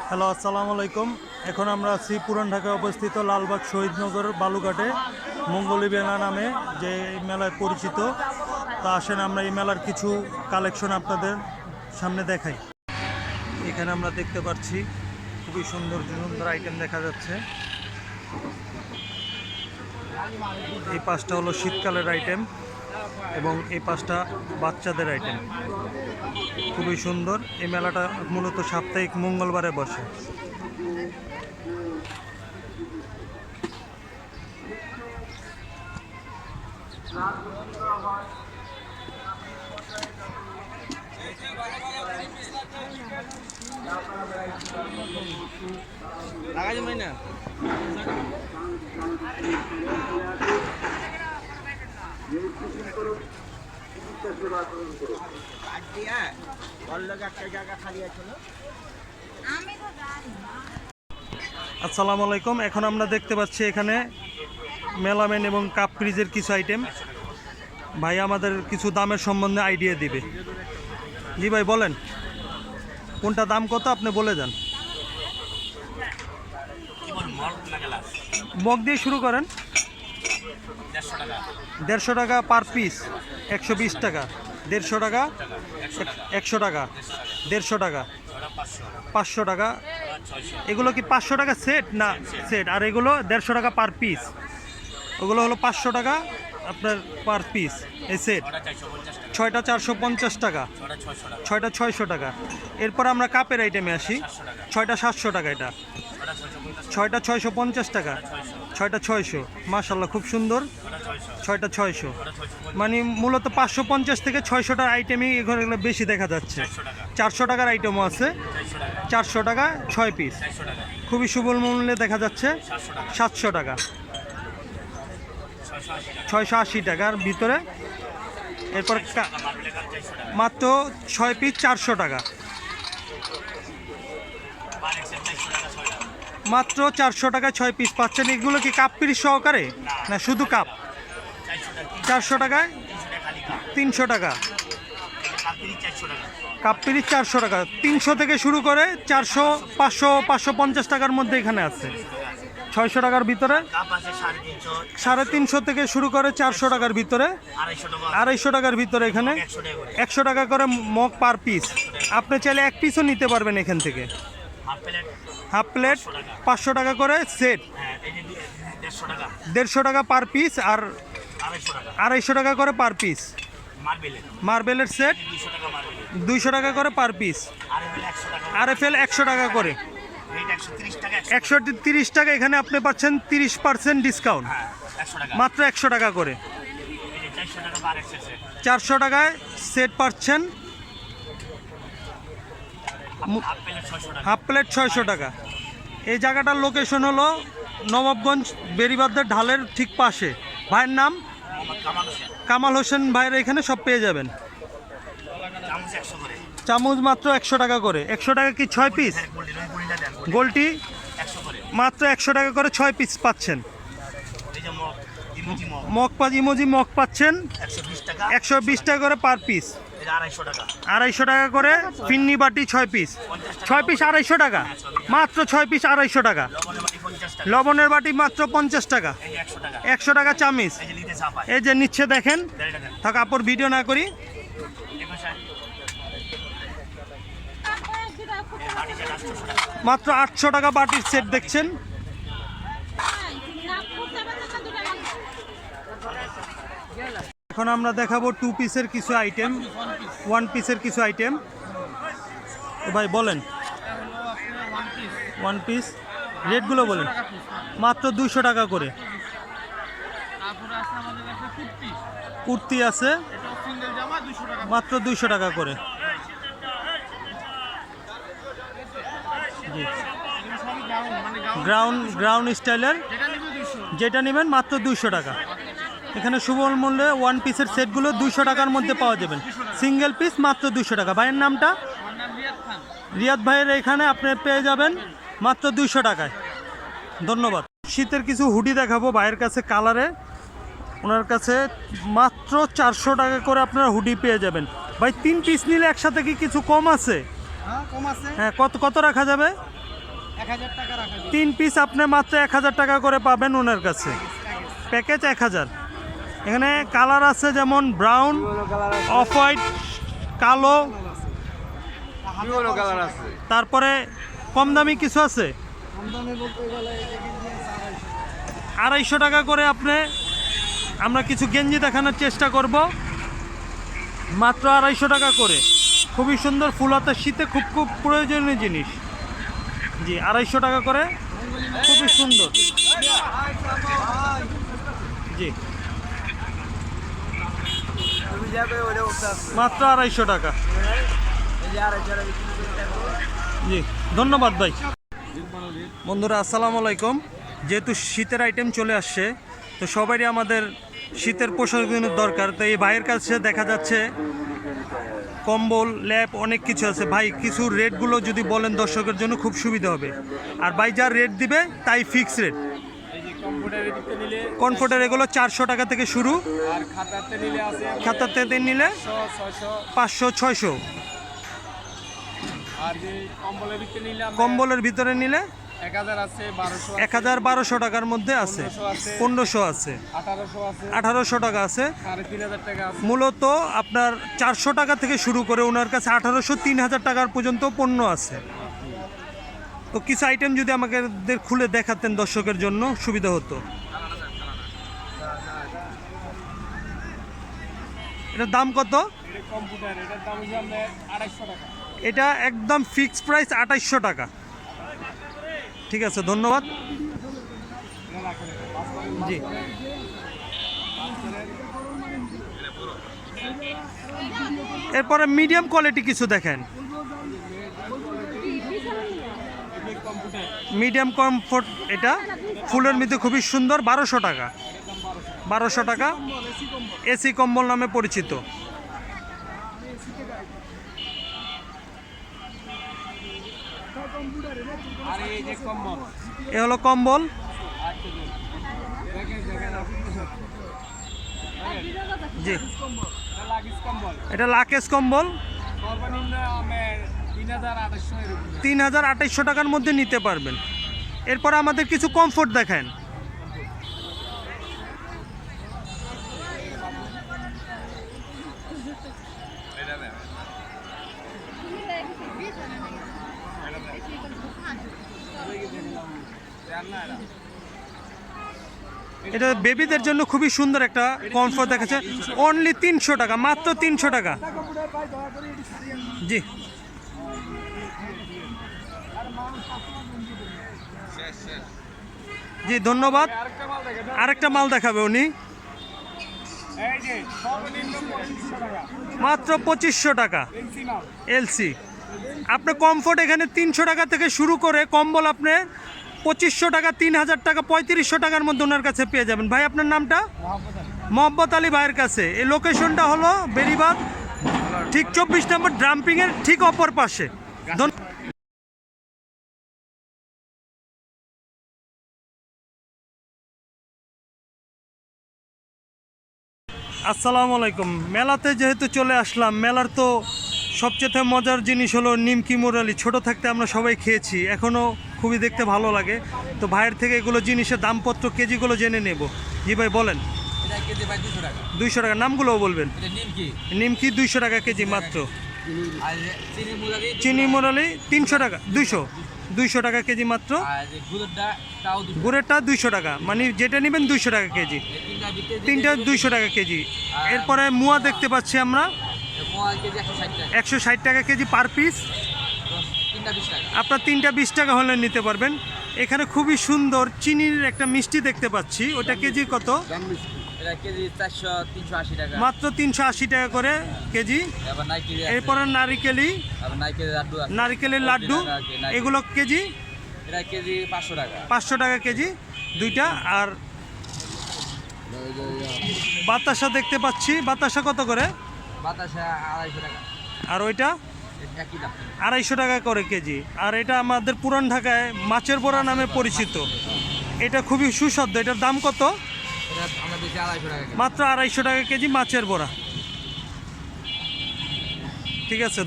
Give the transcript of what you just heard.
Hello, আসসালামু আলাইকুম। এখন আমরা আছি পুরান ঢাকায় অবস্থিত লালবাগ শহীদনগর বালুঘাটে মঙ্গলী মেলা নামে যে মেলায় পরিচিত। তা আসেন আমরা এই মেলার কিছু কালেকশন আপনাদের সামনে দেখাই। এখানে আমরা দেখতে পাচ্ছি খুবই সুন্দর সুন্দর আইটেম দেখা যাচ্ছে। এই পাঁচটা হলো শীতকালের আইটেম এবং এই পাঁচটা বাচ্চাদের আইটেম। খুবই সুন্দর। এই মেলাটা মূলত সাপ্তাহিক মঙ্গলবারে বসে। আসসালামু আলাইকুম। এখন আমরা দেখতে পাচ্ছি এখানে মেলামেন এবং কাপ ফ্রিজের কিছু আইটেম। ভাই আমাদের কিছু দামের সম্বন্ধে আইডিয়া দিবে। জি ভাই বলেন, কোনটা দাম কত আপনি বলে যান। মগ দিয়ে শুরু করেন। 150 টাকা পার পিস, 120 টাকা, 150 টাকা, 100 টাকা, 150 টাকা, 500 টাকা। এগুলো কি 500 টাকা সেট না সেট? আর এগুলো 150 টাকা পার পিস। ওগুলো হলো 500 টাকা আপনার পার পিস। এই সেট 6টা 450 টাকা, 6টা 600 টাকা। এরপর আমরা কাপের আইটেমে আসি। 6টা 700 টাকা, এটা 6টা 650 টাকা, 6টা 600। মাশাআল্লাহ খুব সুন্দর। 6টা 600, মানে মূলত 550 থেকে 600টার আইটেমই এগুলো বেশি দেখা যাচ্ছে। 400 টাকার আইটেমও আছে। 400 টাকা 6 পিস, খুবই সুবল মূল্যে দেখা যাচ্ছে। 700 টাকা, 680 টাকার ভিতরে। এরপর মাত্র 6 পিস 400 টাকা, মাত্র 400 টাকায় 6 পিস পাচ্ছেন। এগুলো কি কাপ পিস সহকারে না শুধু কাপ? 400 টাকায় 300 টাকা কাপ পিস, 400 টাকা। 300 থেকে শুরু করে 400, 500, 550 টাকার মধ্যে এখানে আছে। 600 টাকার ভিতরে 350 থেকে শুরু করে 400 টাকার ভিতরে, 250 টাকার ভিতরে। এখানে 100 টাকা করে মগ পার পিস। আপনি চাইলে এক পিসও নিতে পারবেন এখান থেকে। হাফ প্লেট 500 টাকা করে সেট, 150 টাকা পার পিস, আর 250 টাকা করে পার পিস। মার্বেলের সেট 200 টাকা করে পার পিস। RFL 100 টাকা করে, 130 টাকা। এখানে আপনি পাচ্ছেন 30% ডিসকাউন্ট, মাত্র 100 টাকা করে। 400 টাকায় সেট পাচ্ছেন। হাফ প্লেট 600 টাকা। এই জায়গাটার লোকেশন হলো নবাবগঞ্জ বেরিবাদের ঢালের ঠিক পাশে। ভাইয়ের নাম কামাল হোসেন। ভাইয়ের এখানে সব পেয়ে যাবেন। চামচ মাত্র 100 টাকা করে। 100 টাকা কি 6 পিস? গোলটি মাত্র 100 টাকা করে 6 পিস পাচ্ছেন। মগ ইমোজি মগ পাচ্ছেন 120 টাকা করে পার পিস। 250 টাকা করে ফিন্নি বাটি 6 পিস। 6 পিস 250 টাকা, মাত্র 6 পিস 250 টাকা। লবণের বাটি মাত্র 50 টাকা। 100 টাকা চামিচ। এই যে নিচ্ছে দেখেন, থাক আপর ভিডিও না করি। মাত্র 800 টাকা বাটির সেট দেখছেন। এখন আমরা দেখাবো 2 পিসের কিছু আইটেম, 1 পিসের কিছু আইটেম। ভাই বলেন 1 পিস রেটগুলো বলেন। মাত্র 200 টাকা করে। কুর্তি আছে মাত্র 200 টাকা করে। জি, গ্রাউন্ড স্টাইলের যেটা নেবেন মাত্র 200 টাকা। এখানে সুবল মূল্যে 1 পিসের সেটগুলো 200 টাকার মধ্যে পাওয়া যাবেন। সিঙ্গেল পিস মাত্র 200 টাকা। ভাইয়ের নামটা? রিয়াদ ভাইয়ের এখানে আপনি পেয়ে যাবেন মাত্র 200 টাকায়। ধন্যবাদ। শীতের কিছু হুডি দেখাবো ভাইয়ের কাছে কালারে। ওনার কাছে মাত্র 400 টাকা করে আপনারা হুডি পেয়ে যাবেন। ভাই 3 পিস নিলে একসাথে কি কিছু কম আছে? হ্যাঁ কম আছে। হ্যাঁ, কত রাখা যাবে? 3 পিস আপনি মাত্র 1000 টাকা করে পাবেন ওনার কাছে, প্যাকেজ 1000। এখানে কালার আছে যেমন ব্রাউন, অফ হোয়াইট, কালো, তারপরে কম দামি কিছু আছে 250 টাকা করে। আমরা কিছু গেঞ্জি দেখানোর চেষ্টা করব, মাত্র 250 টাকা করে। খুবই সুন্দর ফুল হাতা, শীতে খুব প্রয়োজনীয় জিনিস। জি, 250 টাকা করে, খুবই সুন্দর। জি, মাত্র 250 টাকা। জি, ধন্যবাদ ভাই। বন্ধুরা আসসালামু আলাইকুম। যেহেতু শীতের আইটেম চলে আসছে, তো সবারই আমাদের শীতের পোশাকের দরকার। তো এই ভাইয়ের কাছে দেখা যাচ্ছে কম্বল, ল্যাপ, অনেক কিছু আছে। ভাই কিছু রেটগুলো যদি বলেন দর্শকের জন্য খুব সুবিধা হবে। আর ভাই যা রেট দিবে তাই ফিক্স রেট। কমফোর্টার এগুলো 400 টাকা থেকে শুরু, আর খাতাতে নিলে 500 600। আর যে কম্বলের ভিতরে নিলে 1000 1200 টাকার মধ্যে আছে, 1500 আছে, 1800 টাকা আছে। মূলত আপনার 400 টাকা থেকে শুরু করে ওনার কাছে 1800 3000 টাকার পর্যন্ত পণ্য আছে। তো কিছু আইটেম যদি আমাকে খুলে দেখাতেন দর্শকের জন্য সুবিধা হতো। এটার দাম কত? এটা একদম ফিক্সড প্রাইস 2800 টাকা। ঠিক আছে, ধন্যবাদ। জি, এরপরে মিডিয়াম কোয়ালিটি কিছু দেখেন। মিডিয়াম কমফোর্ট, এটা ফুলের মধ্যে খুবই সুন্দর, 1200 টাকা। 1200 টাকা, এসি কম্বল নামে পরিচিত। এ হলো কম্বল। জি, এটা লাকেশ কম্বল, 3800 টাকার মধ্যে নিতে পারবেন। এরপর আমাদের কিছু কমফোর্ট দেখেন। এটা বেবিদের জন্য খুবই সুন্দর একটা কমফোর্ট দেখাচ্ছে, অনলি 300 টাকা, মাত্র 300 টাকা। জি, জি ধন্যবাদ। আরেকটা মাল দেখাবে উনি, মাত্র 2500 টাকা এলসি। আপনার কমফোর্ট এখানে 300 টাকা থেকে শুরু করে কম্বল আপনি 2500 টাকা, 3000 টাকা, 3500 টাকার মধ্যে ওনার কাছে পেয়ে যাবেন। ভাই আপনার নামটা? মোহাম্মদ আলী ভাইয়ের কাছে। এই লোকেশনটা হলো বেরিবাদ, ঠিক 24 নম্বর ড্রাম্পিংয়ের ঠিক অপর পাশে। আসসালামু আলাইকুম। মেলাতে যেহেতু চলে আসলাম, মেলার তো সবচেয়ে মজার জিনিস হলো নিমকি মুরালি। ছোট থাকতে আমরা সবাই খেয়েছি, এখনও খুবই দেখতে ভালো লাগে। তো ভাইয়ের থেকে এগুলো জিনিসের দামপত্র কেজিগুলো জেনে নেব। জি ভাই বলেন। 200 টাকা। নামগুলোও বলবেন। নিমকি 200 টাকা কেজি মাত্র। চিনি মুরালি 300 টাকা, 200 টাকা কেজি মাত্র। গুড়েরটা 200 টাকা, মানে যেটা নেবেন 200 টাকা কেজি। তিনটা 200 টাকা কেজি। এরপরে মুয়া দেখতে পাচ্ছি আমরা 160 টাকা কেজি পার পিস। আপনার 3টা 20 টাকা হলে নিতে পারবেন। এখানে খুবই সুন্দর চিনির একটা মিষ্টি দেখতে পাচ্ছি, ওটা কেজি কত? মাত্র 380 টাকা করে কেজি। এরপরে নারিকেলের লাড্ডু, এগুলো কেজি 500 টাকা কেজি দুইটা। আর বাতাসা দেখতে পাচ্ছি, বাতাসা কত করে? আর ওইটা 250 টাকা করে কেজি। আর এটা আমাদের পুরান ঢাকায় মাছের বড়া নামে পরিচিত, এটা খুবই সুস্বাদু। এটার দাম কত? মাত্র 250 টাকা কেজি মাছের বড়া। ঠিক আছে।